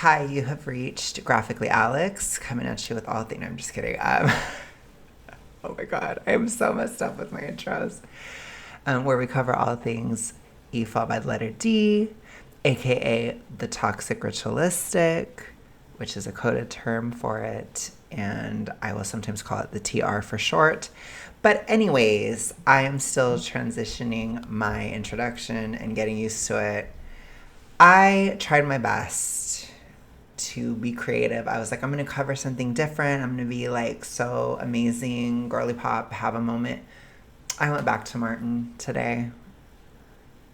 Hi, you have reached Graphically Alex, coming at you with all things. No, I'm just kidding. Oh my god, I am so messed up with my intros. Where we cover all things E followed by the letter D, aka the toxic ritualistic, which is a coded term for it, and I will sometimes call it the TR for short. But anyways, I am still transitioning my introduction and getting used to it. I tried my best to be creative. I was like, I'm going to cover something different. I'm going to be like so amazing, girly pop, have a moment. I went back to Martin today.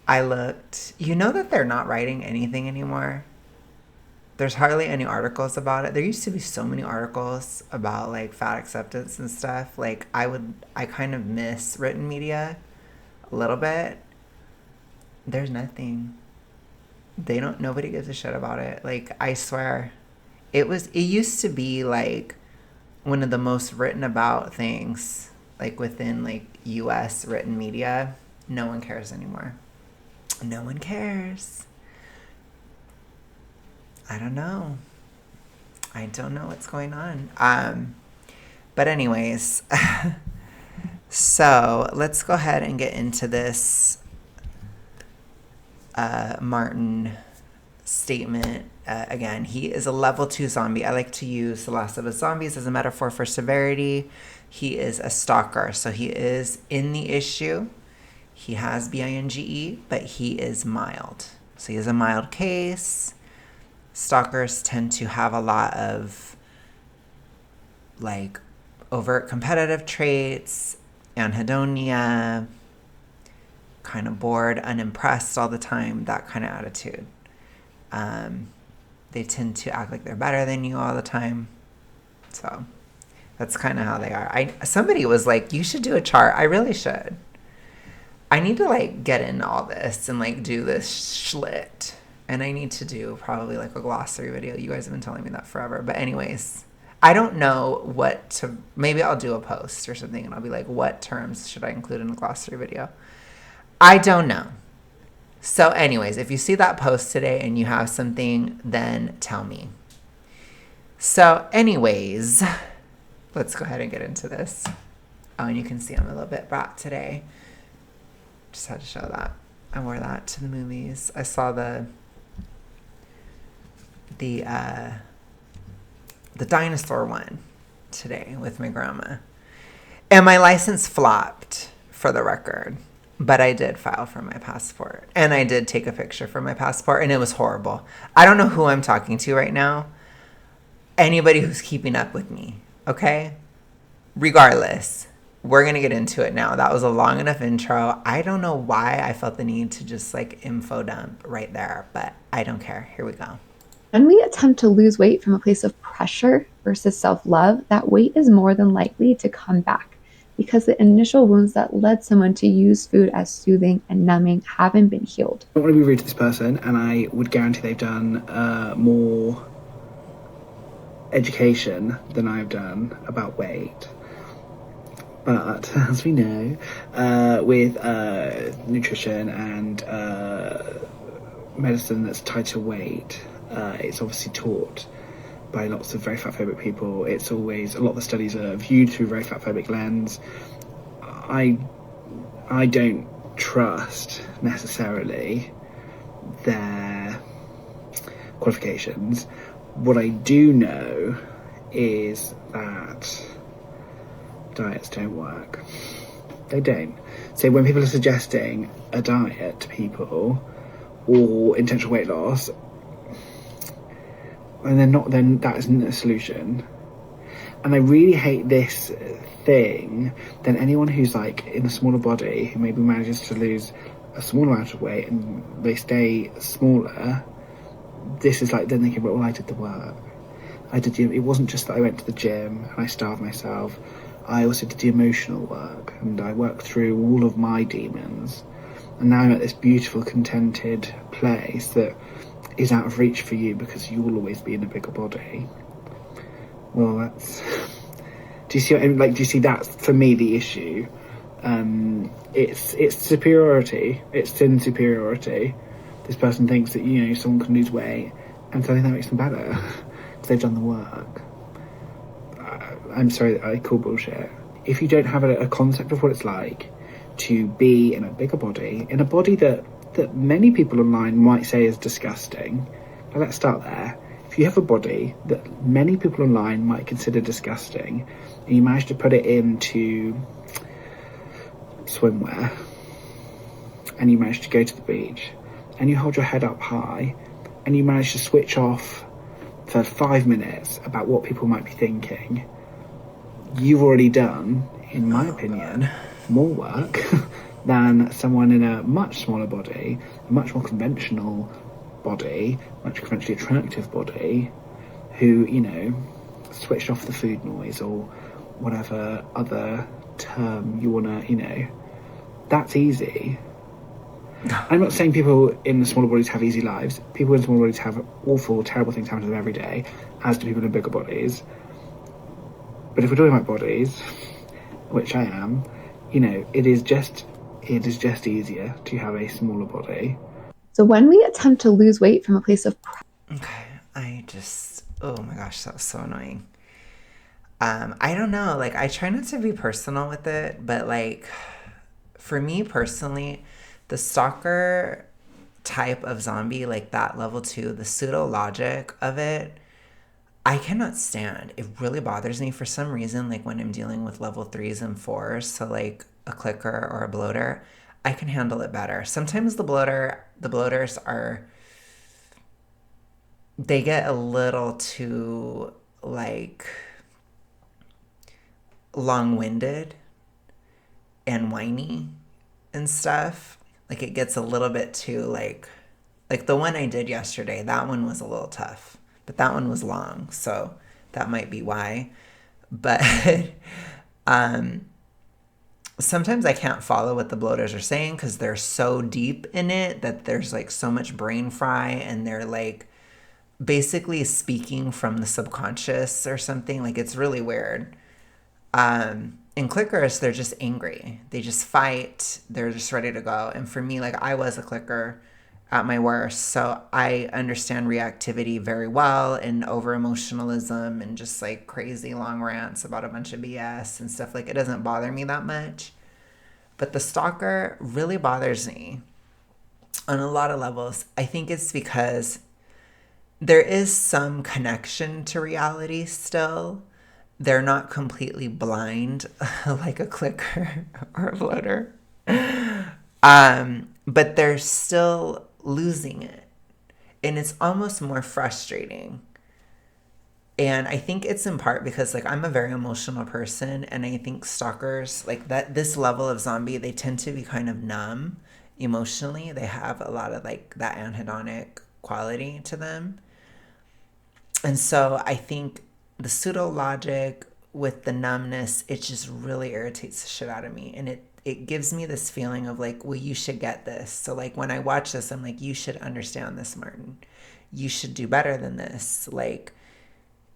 I looked. You know that they're not writing anything anymore? There's hardly any articles about it. There used to be so many articles about like fat acceptance and stuff. Like I kind of miss written media a little bit. There's nothing. Nobody gives a shit about it. Like, I swear, it used to be like one of the most written about things, like within like US written media. No one cares anymore. No one cares. I don't know what's going on. But anyways, so let's go ahead and get into this Martin statement. Again, he is a level 2 zombie. I like to use The Last of Us Zombies as a metaphor for severity. He is a stalker, so he is in the issue. He has binge, but he is mild. So he is a mild case. Stalkers tend to have a lot of like overt competitive traits, anhedonia, kind of bored, unimpressed all the time, that kind of attitude. They tend to act like they're better than you all the time. So that's kind of how they are. Somebody was like, you should do a chart. I really should. I need to like get into all this and like do this schlit. And I need to do probably like a glossary video. You guys have been telling me that forever. But anyways, I don't know maybe I'll do a post or something and I'll be like, what terms should I include in a glossary video? I don't know. So anyways, if you see that post today and you have something, then tell me. So anyways, let's go ahead and get into this. Oh, and you can see I'm a little bit brat today. Just had to show that. I wore that to the movies. I saw the dinosaur one today with my grandma. And my license flopped, for the record. But I did file for my passport. And I did take a picture for my passport. And it was horrible. I don't know who I'm talking to right now. Anybody who's keeping up with me. Okay? Regardless. We're going to get into it now. That was a long enough intro. I don't know why I felt the need to just like info dump right there. But I don't care. Here we go. When we attempt to lose weight from a place of pressure versus self-love, that weight is more than likely to come back because the initial wounds that led someone to use food as soothing and numbing haven't been healed. I don't want to be rude to this person, and I would guarantee they've done more education than I've done about weight. But, as we know, with nutrition and medicine that's tied to weight, it's obviously taught by lots of very fat-phobic people. It's always, a lot of the studies are viewed through a very fat-phobic lens. I don't trust, necessarily, their qualifications. What I do know is that diets don't work. They don't. So when people are suggesting a diet to people, or intentional weight loss, and they're not, then that isn't a solution. And I really hate this thing, then anyone who's like in a smaller body, who maybe manages to lose a small amount of weight and they stay smaller, this is like, then they can, well, I did the work. It wasn't just that I went to the gym and I starved myself. I also did the emotional work and I worked through all of my demons. And now I'm at this beautiful, contented place that is out of reach for you because you'll always be in a bigger body. Well, that's... Do you see what I mean? Like, do you see that's, for me, the issue? It's superiority. It's thin superiority. This person thinks that, someone can lose weight And so I think that makes them better because they've done the work. I'm sorry that I call bullshit. If you don't have a concept of what it's like to be in a bigger body, in a body that many people online might say is disgusting, now let's start there. If you have a body that many people online might consider disgusting, and you manage to put it into swimwear, and you manage to go to the beach, and you hold your head up high, and you manage to switch off for 5 minutes about what people might be thinking, you've already done, in my opinion, more work than someone in a much smaller body, a much more conventional body, much conventionally attractive body, who, you know, switched off the food noise or whatever other term you want to, you know, that's easy. I'm not saying people in the smaller bodies have easy lives. People in smaller bodies have awful, terrible things happen to them every day, as do people in bigger bodies. But if we're talking about bodies, which I am, you know, it is just easier to have a smaller body. So when we attempt to lose weight from a place of Okay, oh my gosh, that was so annoying. I don't know, like, I try not to be personal with it, but like, for me personally, the stalker type of zombie, like that level 2, the pseudo logic of it, I cannot stand. It really bothers me for some reason, like when I'm dealing with level 3s and 4s, so like a clicker or a bloater, I can handle it better. Sometimes the bloaters are, they get a little too like long-winded and whiny and stuff. Like it gets a little bit too like the one I did yesterday, that one was a little tough, but that one was long, so that might be why. But sometimes I can't follow what the bloaters are saying because they're so deep in it that there's like so much brain fry, and they're like basically speaking from the subconscious or something. Like it's really weird. In clickers, they're just angry. They just fight. They're just ready to go. And for me, like I was a clicker at my worst, so I understand reactivity very well, and over emotionalism and just like crazy long rants about a bunch of BS and stuff. Like it doesn't bother me that much. But the stalker really bothers me on a lot of levels. I think it's because there is some connection to reality still. They're not completely blind like a clicker or a bloater. But they're still losing it. And it's almost more frustrating. And I think it's in part because like I'm a very emotional person, and I think stalkers like that this level of zombie, they tend to be kind of numb emotionally. They have a lot of like that anhedonic quality to them. And so I think the pseudo logic with the numbness, it just really irritates the shit out of me. And it gives me this feeling of like, well, you should get this. So like when I watch this, I'm like, you should understand this, Martin. You should do better than this. Like,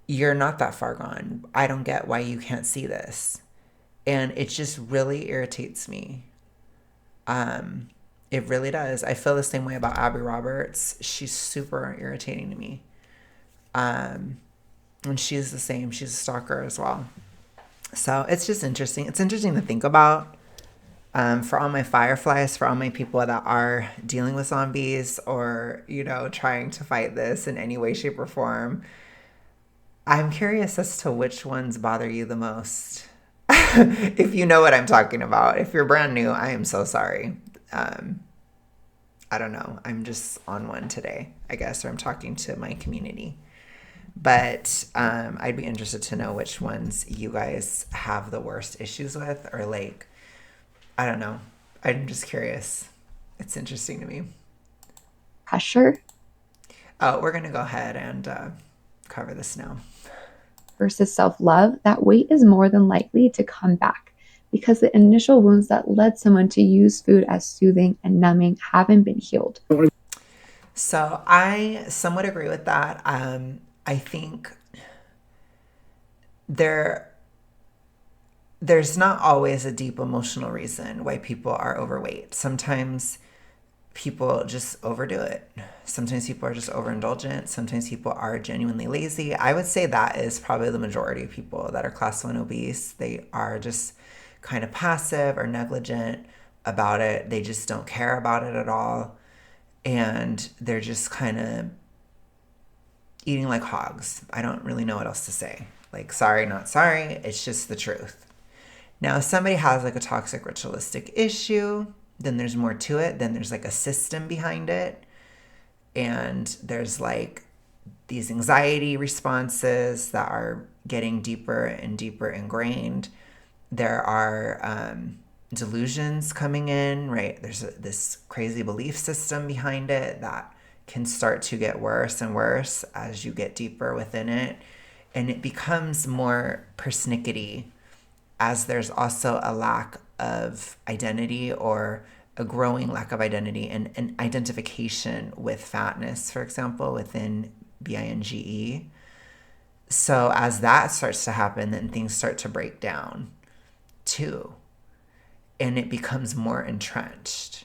you're not that far gone. I don't get why you can't see this. And it just really irritates me. It really does. I feel the same way about Abby Roberts. She's super irritating to me. And she's the same. She's a stalker as well. So it's just interesting. It's interesting to think about. For all my fireflies, for all my people that are dealing with zombies or, you know, trying to fight this in any way, shape, or form, I'm curious as to which ones bother you the most. If you know what I'm talking about. If you're brand new, I am so sorry. I don't know. I'm just on one today, I guess, or I'm talking to my community. But I'd be interested to know which ones you guys have the worst issues with, or like, I don't know. I'm just curious. It's interesting to me. pressure Oh, we're going to go ahead and cover this now. versus self love, that weight is more than likely to come back because the initial wounds that led someone to use food as soothing and numbing haven't been healed. So I somewhat agree with that. I think there's not always a deep emotional reason why people are overweight. Sometimes people just overdo it. Sometimes people are just overindulgent. Sometimes people are genuinely lazy. I would say that is probably the majority of people that are class 1 obese. They are just kind of passive or negligent about it. They just don't care about it at all. And they're just kind of eating like hogs. I don't really know what else to say. Like, sorry, not sorry. It's just the truth. Now, if somebody has like a toxic ritualistic issue, then there's more to it. Then there's like a system behind it. And there's like these anxiety responses that are getting deeper and deeper ingrained. There are delusions coming in, right? There's this crazy belief system behind it that can start to get worse and worse as you get deeper within it. And it becomes more persnickety as there's also a lack of identity or a growing lack of identity and identification with fatness, for example, within BINGE. So as that starts to happen, then things start to break down too. And it becomes more entrenched.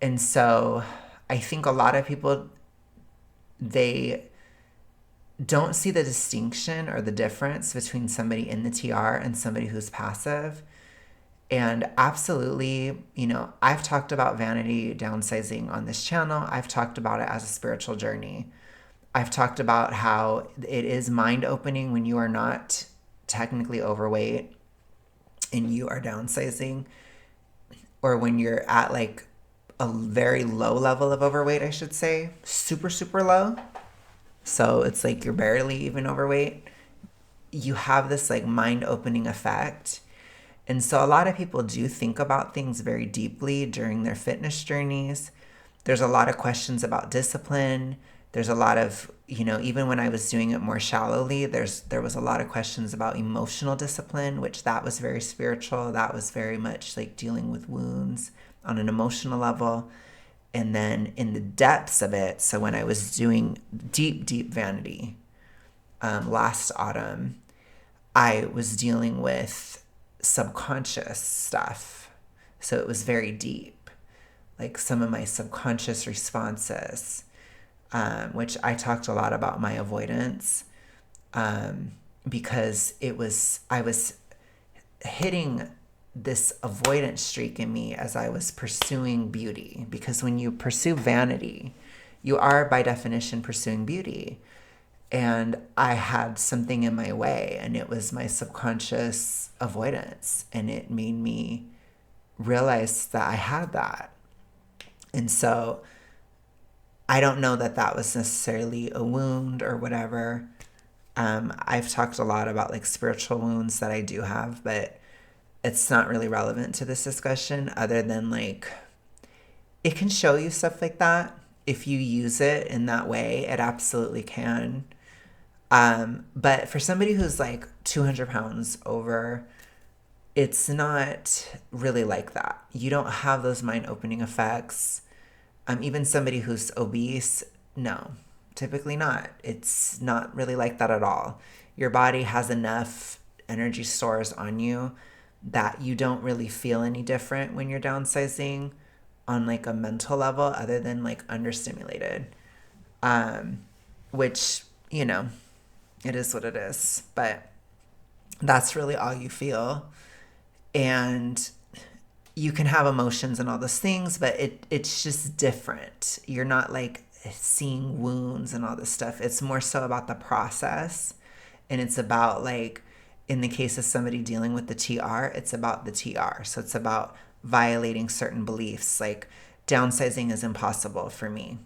And so I think a lot of people, they don't see the distinction or the difference between somebody in the TR and somebody who's passive. And absolutely, I've talked about vanity downsizing on this channel. I've talked about it as a spiritual journey. I've talked about how it is mind-opening when you are not technically overweight and you are downsizing, or when you're at like a very low level of overweight, I should say, super, super low. So it's like you're barely even overweight. You have this like mind-opening effect. And so a lot of people do think about things very deeply during their fitness journeys. There's a lot of questions about discipline. There's a lot of, even when I was doing it more shallowly, there was a lot of questions about emotional discipline, which that was very spiritual. That was very much like dealing with wounds on an emotional level. And then in the depths of it, so when I was doing deep, deep vanity last autumn, I was dealing with subconscious stuff. So it was very deep, like some of my subconscious responses, which I talked a lot about my avoidance, because I was hitting this avoidance streak in me as I was pursuing beauty. Because when you pursue vanity, you are by definition pursuing beauty. And I had something in my way, and it was my subconscious avoidance. And it made me realize that I had that. And so I don't know that that was necessarily a wound or whatever. I've talked a lot about like spiritual wounds that I do have, but it's not really relevant to this discussion other than like it can show you stuff like that. If you use it in that way, it absolutely can. But for somebody who's like 200 pounds over, it's not really like that. You don't have those mind-opening effects. Even somebody who's obese, no, typically not. It's not really like that at all. Your body has enough energy stores on you that you don't really feel any different when you're downsizing on like a mental level other than like understimulated, which, it is what it is, but that's really all you feel. And you can have emotions and all those things, but it's just different. You're not like seeing wounds and all this stuff. It's more so about the process. And it's about like, in the case of somebody dealing with the TR, it's about the TR. So it's about violating certain beliefs. Like downsizing is impossible for me.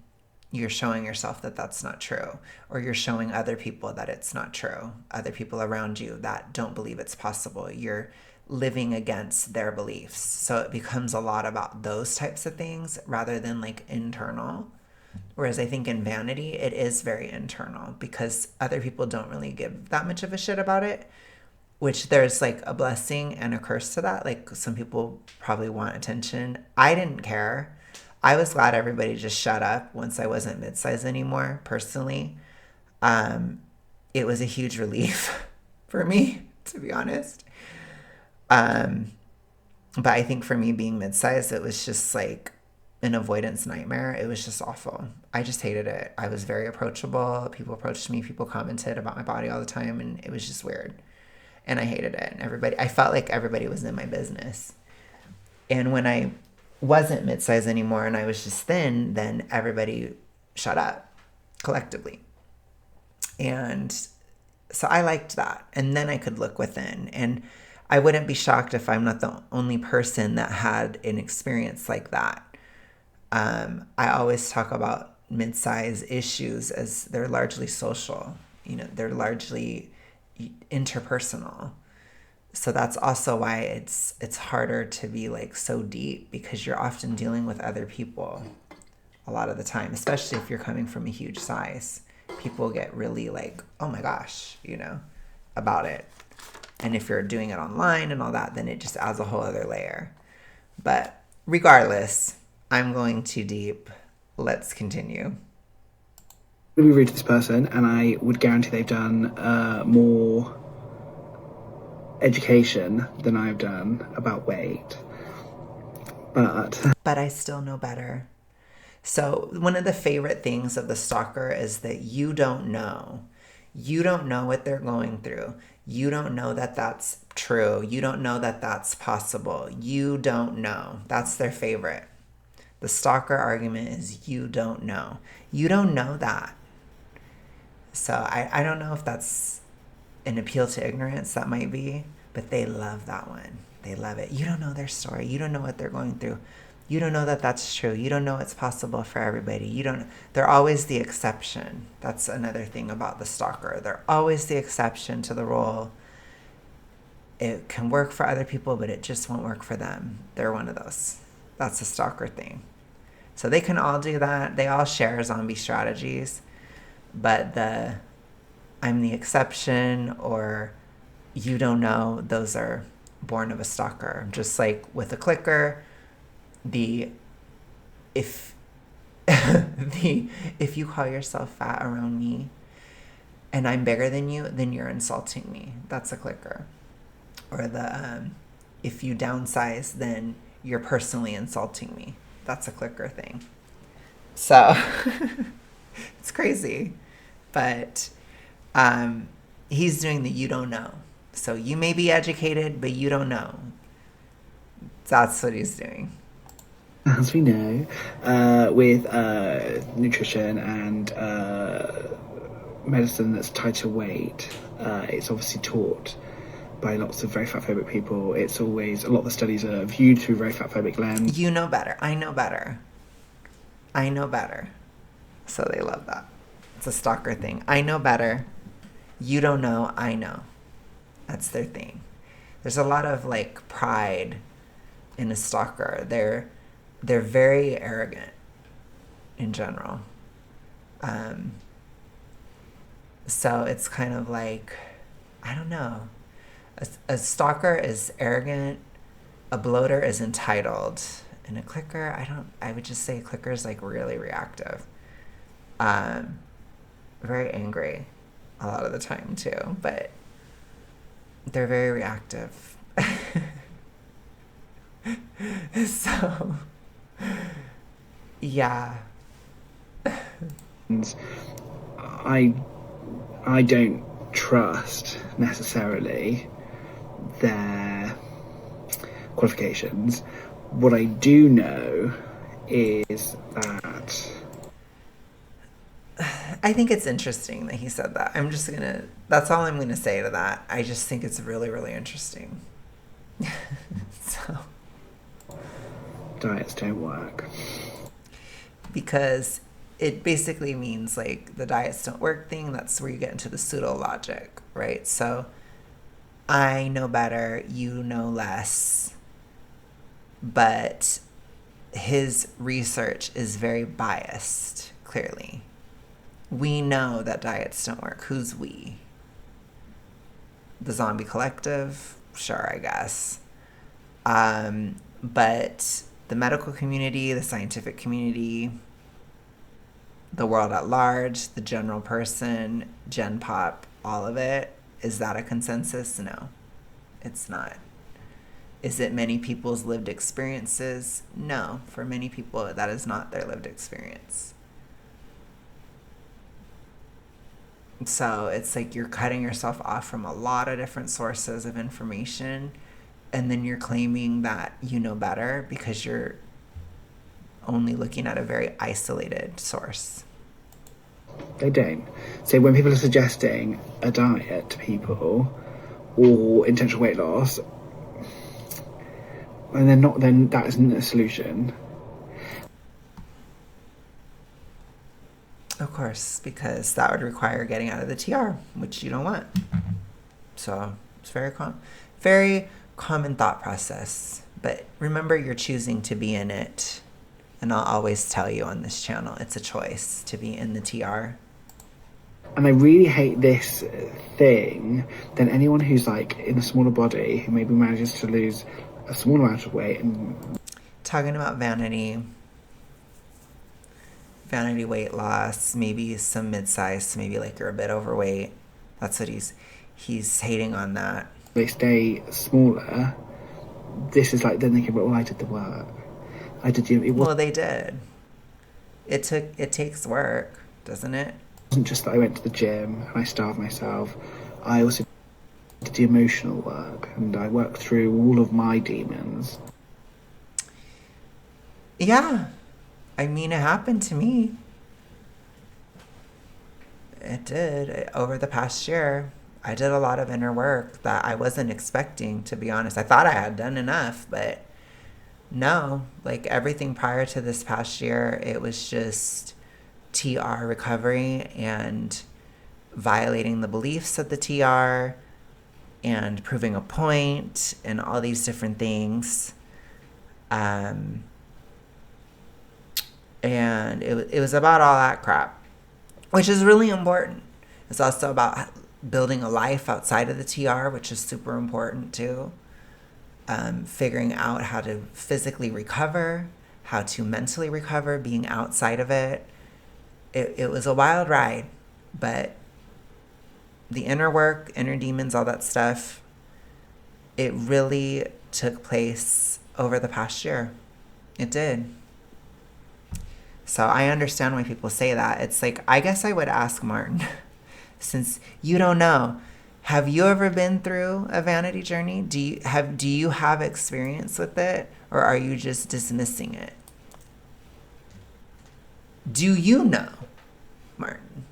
You're showing yourself that that's not true, or you're showing other people that it's not true, other people around you that don't believe it's possible. You're living against their beliefs. So it becomes a lot about those types of things rather than like internal. Whereas I think in vanity, it is very internal because other people don't really give that much of a shit about it, which there's like a blessing and a curse to that. Like some people probably want attention. I didn't care. I was glad everybody just shut up once I wasn't mid-size anymore, personally. It was a huge relief for me, to be honest. But I think for me being mid-size, it was just like an avoidance nightmare. It was just awful. I just hated it. I was very approachable. People approached me. People commented about my body all the time, and it was just weird. And I hated it. And I felt like everybody was in my business. And when I wasn't mid-size anymore and I was just thin, then everybody shut up collectively. And so I liked that. And then I could look within. And I wouldn't be shocked if I'm not the only person that had an experience like that. I always talk about mid-size issues as they're largely social. They're largely interpersonal. So that's also why it's harder to be like so deep, because you're often dealing with other people a lot of the time, especially if you're coming from a huge size. People get really like, oh my gosh, about it. And if you're doing it online and all that, then it just adds a whole other layer. But regardless, I'm going too deep. Let's continue. I would be rude to this person, and I would guarantee they've done more education than I've done about weight. But I still know better. So one of the favorite things of the stalker is that you don't know. You don't know what they're going through. You don't know that that's true. You don't know that that's possible. You don't know. That's their favorite. The stalker argument is you don't know. You don't know that. So I don't know if that's an appeal to ignorance. That might be. But they love that one. They love it. You don't know their story. You don't know what they're going through. You don't know that that's true. You don't know it's possible for everybody. They're always the exception. That's another thing about the stalker. They're always the exception to the rule. It can work for other people, but it just won't work for them. They're one of those. That's a stalker thing. So they can all do that. They all share zombie strategies. But I'm the exception, or you don't know, those are born of a stalker. Just like with a clicker, if you call yourself fat around me and I'm bigger than you, then you're insulting me. That's a clicker. Or if you downsize, then you're personally insulting me. That's a clicker thing. So it's crazy. But he's doing the you don't know. So you may be educated, but you don't know. That's what he's doing. As we know, with nutrition and medicine that's tied to weight, it's obviously taught by lots of very fat-phobic people. It's always, a lot of the studies are viewed through a very fat-phobic lens. You know better. I know better. I know better. So they love that. It's a stalker thing. I know better. You don't know. I know. That's their thing. There's a lot of like pride in a stalker. They're very arrogant in general. So it's kind of like, I don't know. A stalker is arrogant. A bloater is entitled. And a clicker, I would just say a clicker is like really reactive. Very angry a lot of the time too, but they're very reactive. So, yeah. And I don't trust necessarily their qualifications. What I do know is that I think it's interesting that he said that. That's all I'm gonna say to that. I just think it's really, really interesting. So, diets don't work. Because it basically means like the diets don't work thing. That's where you get into the pseudo logic, right? So I know better, you know less. But his research is very biased, clearly. We know that diets don't work. Who's we? The zombie collective? Sure, I guess. But the medical community, the scientific community, the world at large, the general person, Gen Pop, all of it, is that a consensus? No, it's not. Is it many people's lived experiences? No. For many people, that is not their lived experience. So it's like you're cutting yourself off from a lot of different sources of information, and then you're claiming that you know better because you're only looking at a very isolated source. They don't. So when people are suggesting a diet to people or intentional weight loss, and they're not, then that isn't a solution. Of course, because that would require getting out of the TR, which you don't want. So it's very common thought process. But remember, you're choosing to be in it. And I'll always tell you on this channel, it's a choice to be in the TR. And I really hate this thing, then anyone who's like in a smaller body who maybe manages to lose a small amount of weight and... Talking about vanity weight loss, maybe some mid-size, maybe like you're a bit overweight. That's what he's hating on that. They stay smaller. This is like, then they can, well, I did the work. I did the... Well, they did. It takes work, doesn't it? It wasn't just that I went to the gym and I starved myself. I also did the emotional work and I worked through all of my demons. Yeah. I mean, it happened to me. It did. Over the past year, I did a lot of inner work that I wasn't expecting, to be honest. I thought I had done enough, but no. Like everything prior to this past year, it was just TR recovery and violating the beliefs of the TR and proving a point and all these different things. And it was about all that crap, which is really important. It's also about building a life outside of the TR, which is super important too. Figuring out how to physically recover, how to mentally recover, being outside of it. It was a wild ride, but the inner work, inner demons, all that stuff, it really took place over the past year. It did. So I understand why people say that. It's like, I guess I would ask Martin, since you don't know, have you ever been through a vanity journey? Do you have experience with it, or are you just dismissing it? Do you know, Martin?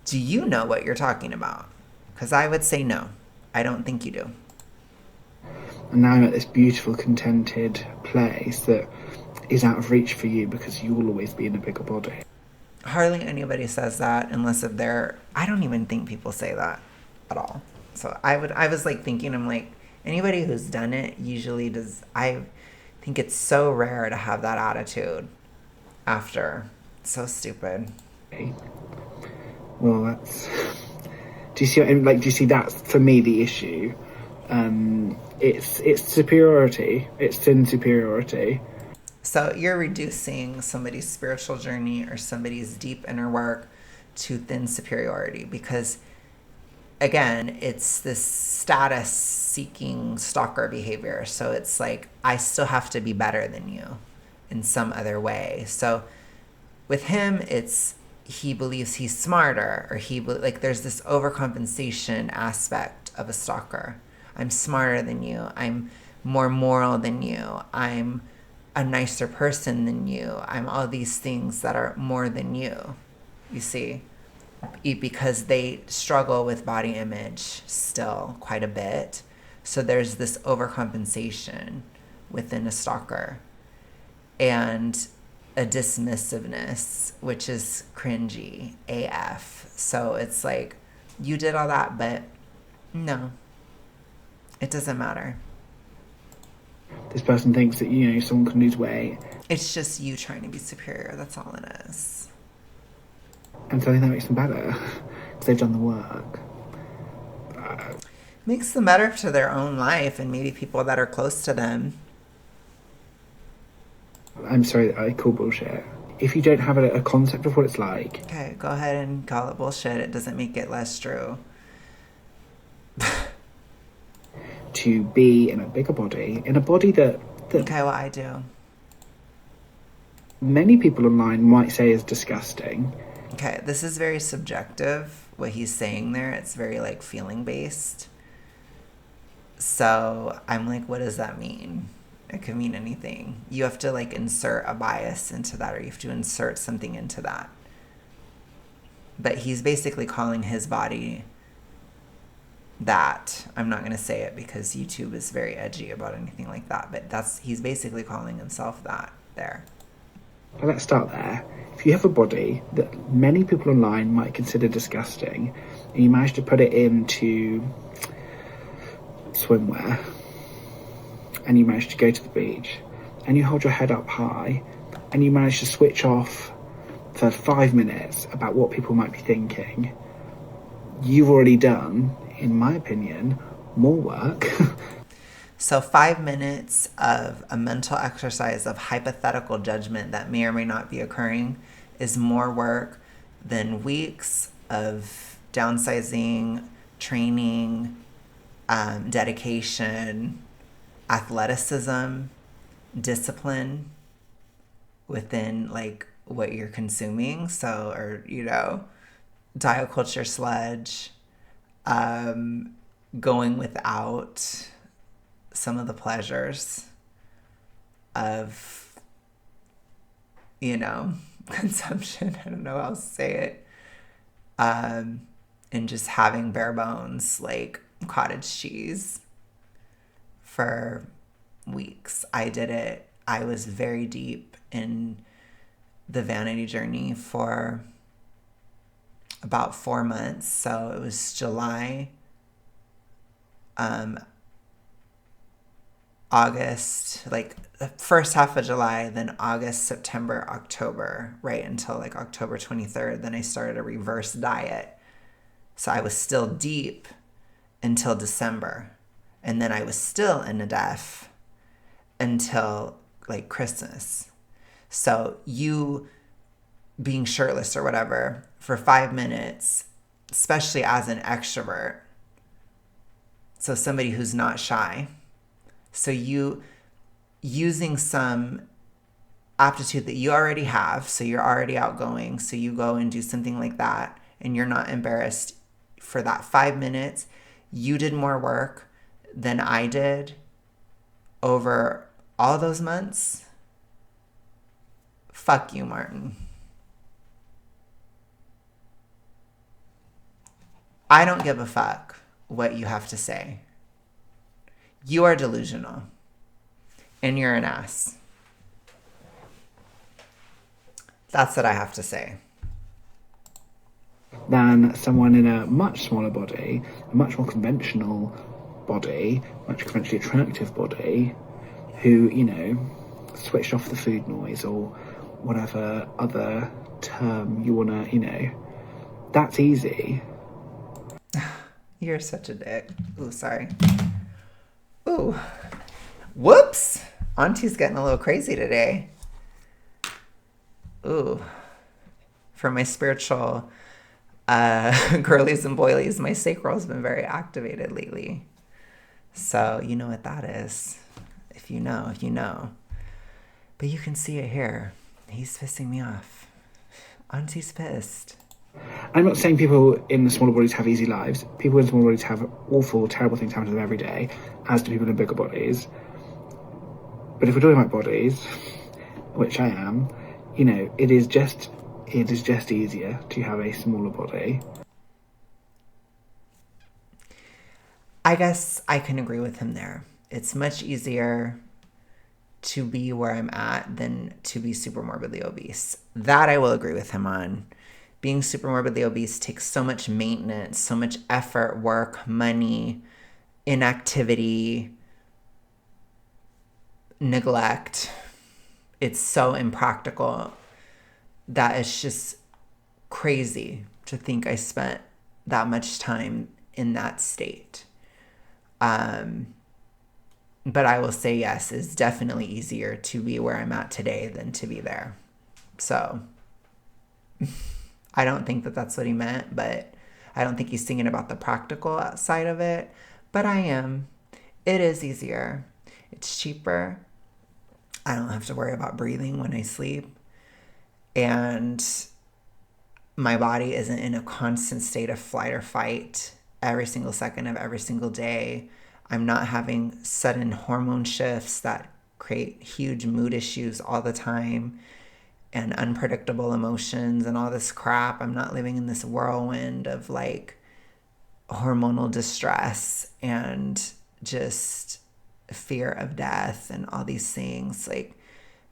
Do you know what you're talking about? Because I would say no. I don't think you do. And now I'm at this beautiful, contented place that is out of reach for you because you will always be in a bigger body. Hardly anybody says that unless if they're... I don't even think people say that at all. So I was like thinking, I'm like, anybody who's done it usually does... I think it's so rare to have that attitude after. It's so stupid. Well, that's... Do you see? Like, do you see that's for me the issue? It's superiority. It's thin superiority. So you're reducing somebody's spiritual journey or somebody's deep inner work to thin superiority because, again, it's this status-seeking stalker behavior. So it's like, I still have to be better than you in some other way. So with him, it's he believes he's smarter, or like there's this overcompensation aspect of a stalker. I'm smarter than you. I'm more moral than you. I'm a nicer person than you. I'm all these things that are more than you, you see, because they struggle with body image still quite a bit. So there's this overcompensation within a stalker and a dismissiveness, which is cringy AF. So it's like, you did all that, but no, it doesn't matter. This person thinks that, you know, someone can lose weight. It's just you trying to be superior. That's all it is. And so I think that makes them better because they've done the work. Makes them better to their own life and maybe people that are close to them. I'm sorry that I call bullshit. If you don't have a concept of what it's like... Okay, go ahead and call it bullshit. It doesn't make it less true. Do to be in a bigger body, in a body that Okay, well, I do. many people online might say is disgusting. Okay, this is very subjective, what he's saying there. It's very, like, feeling-based. So I'm like, what does that mean? It could mean anything. You have to, like, insert a bias into that, or you have to insert something into that. But he's basically calling his body that. I'm not going to say it because YouTube is very edgy about anything like that, but he's basically calling himself that there. Well, let's start there. If you have a body that many people online might consider disgusting, and you manage to put it into swimwear, and you manage to go to the beach, and you hold your head up high, and you manage to switch off for 5 minutes about what people might be thinking, you've already done, in my opinion, more work. So 5 minutes of a mental exercise of hypothetical judgment that may or may not be occurring is more work than weeks of downsizing, training, dedication, athleticism, discipline within, like, what you're consuming. So, or, diet culture sludge, going without some of the pleasures of, consumption. I don't know how else to say it. And just having bare bones, like cottage cheese, for weeks. I did it. I was very deep in the vanity journey for about 4 months. So it was July, August, like the first half of July, then August, September, October, right until like October 23rd. Then I started a reverse diet. So I was still deep until December. And then I was still in a def until like Christmas. So you being shirtless or whatever for 5 minutes, especially as an extrovert, so somebody who's not shy, so you using some aptitude that you already have, so you're already outgoing, so you go and do something like that and you're not embarrassed for that 5 minutes, you did more work than I did over all those months. Fuck you, Martin. I don't give a fuck what you have to say. You are delusional. And you're an ass. That's what I have to say. Than someone in a much smaller body, a much more conventional body, much conventionally attractive body, who, switched off the food noise or whatever other term you want to, that's easy. You're such a dick. Ooh, sorry. Ooh. Whoops. Auntie's getting a little crazy today. Ooh. For my spiritual girlies and boilies, my sacral's been very activated lately. So you know what that is. If you know, you know. But you can see it here. He's pissing me off. Auntie's pissed. I'm not saying people in the smaller bodies have easy lives. People in smaller bodies have awful, terrible things happen to them every day, as do people in bigger bodies. But if we're talking about bodies, which I am, it is just easier to have a smaller body. I guess I can agree with him there. It's much easier to be where I'm at than to be super morbidly obese. That I will agree with him on. Being super morbidly obese takes so much maintenance, so much effort, work, money, inactivity, neglect. It's so impractical that it's just crazy to think I spent that much time in that state. But I will say, yes, it's definitely easier to be where I'm at today than to be there. So I don't think that that's what he meant, but I don't think he's thinking about the practical side of it. But I am. It is easier. It's cheaper. I don't have to worry about breathing when I sleep. And my body isn't in a constant state of flight or fight every single second of every single day. I'm not having sudden hormone shifts that create huge mood issues all the time and unpredictable emotions and all this crap. I'm not living in this whirlwind of like hormonal distress and just fear of death and all these things like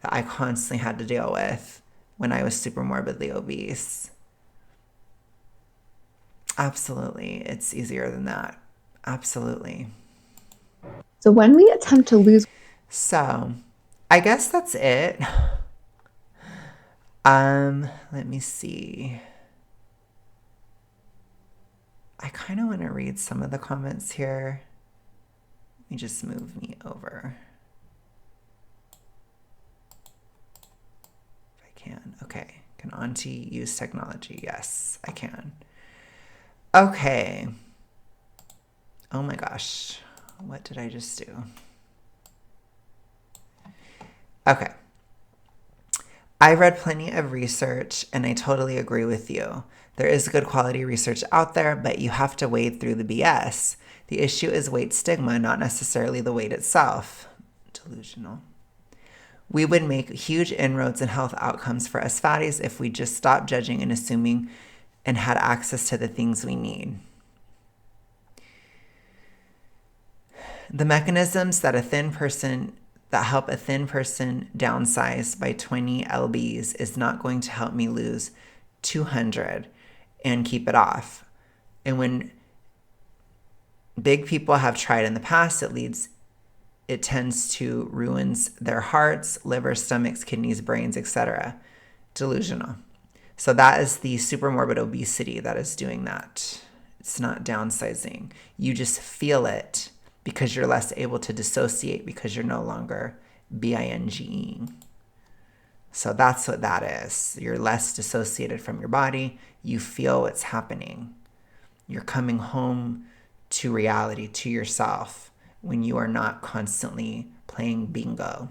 that I constantly had to deal with when I was super morbidly obese. Absolutely. It's easier than that. Absolutely. So when we attempt to lose, So I guess that's it. Let me see. I kind of want to read some of the comments here. Let me just move me over. If I can. Okay. Can Auntie use technology? Yes, I can. Okay. Oh my gosh. What did I just do? Okay. I read plenty of research and I totally agree with you. There is good quality research out there, but you have to wade through the BS. The issue is weight stigma, not necessarily the weight itself. Delusional. We would make huge inroads in health outcomes for us fatties if we just stopped judging and assuming and had access to the things we need. The mechanisms that help a thin person downsize by 20 lbs is not going to help me lose 200 and keep it off. And when big people have tried in the past, it tends to ruins their hearts, liver, stomachs, kidneys, brains, etc. Delusional. So that is the super morbid obesity that is doing that. It's not downsizing. You just feel it because you're less able to dissociate because you're no longer binging. So that's what that is. You're less dissociated from your body. You feel what's happening. You're coming home to reality, to yourself, when you are not constantly playing bingo.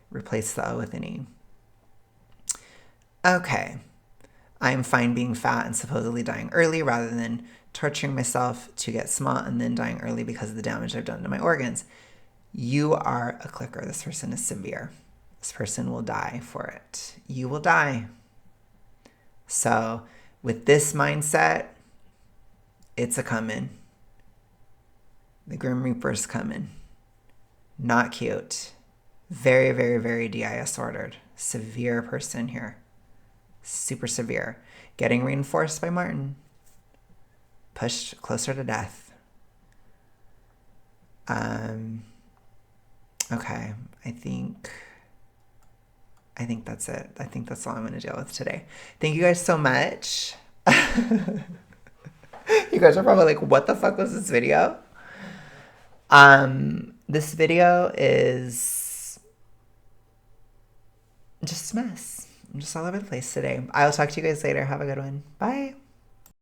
Replace the O with an E. Okay. I'm fine being fat and supposedly dying early rather than torturing myself to get small and then dying early because of the damage I've done to my organs. You are a clicker. This person is severe. This person will die for it. You will die. So with this mindset, it's a coming. The Grim Reaper's coming. Not cute. Very, very, very DIS ordered. Severe person here. Super severe. Getting reinforced by Martin. Pushed closer to death. Okay, I think that's it. I think that's all I'm going to deal with today. Thank you guys so much. You guys are probably like, what the fuck was this video? This video is just a mess. I'm just all over the place today. I'll talk to you guys later. Have a good one. Bye.